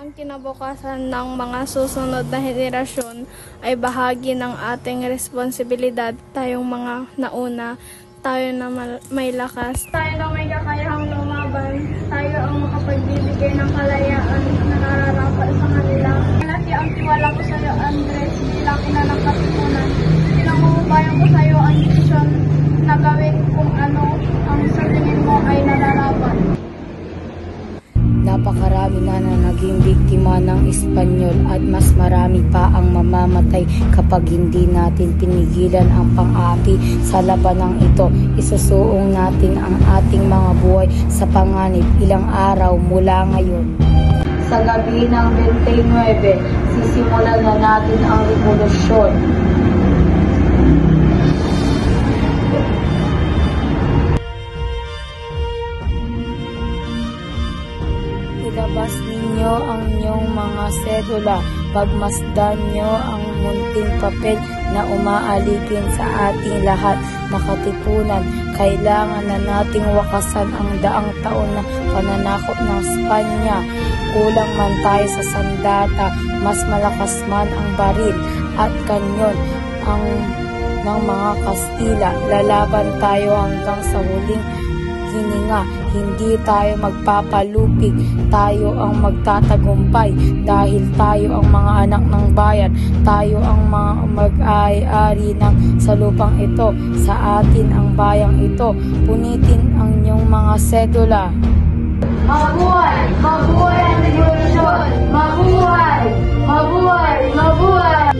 ang kinabukasan ng mga susunod na henerasyon ay bahagi ng ating responsibilidad. Tayong mga nauna, tayo na may lakas, tayo na may kakayahang lumaban, tayo ang makapagbibigay ng kalayaan na nararapat sa kanila. Malaki ang tiwala ko sa iyo, Andres, bilang ina ng katipunan. Pinangubayan ko sa iyo ang desisyon na gawin kung ano ang sa tingin mo ay nararapat. Napakarami na naging biktima ng Espanyol at mas marami pa ang mamamatay kapag hindi natin pinigilan ang pang-aapi sa labanang ito. Isusuong natin ang ating mga buhay sa panganib ilang araw mula ngayon. Sa gabi ng 29, sisimulan na natin ang revolusyon. Ilabas ninyo ang inyong mga sedula, pagmasdan nyo ang munting papel na umaaligin sa ating lahat na katipunan. Kailangan na nating wakasan ang daang taon na pananakop ng Espanya. Kulang man tayo sa sandata, mas malakas man ang baril at kanyon ng mga Kastila. Lalaban tayo hanggang sa huling hininga. Hindi tayo magpapalupig, tayo ang magtatagumpay dahil tayo ang mga anak ng bayan, tayo ang mga mag-aari ng sa lupang ito. Sa atin ang bayang ito. Punitin ang inyong mga sedula. Mabuhay! Mabuhay ang revolusyon! Mabuhay! Mabuhay! Mabuhay!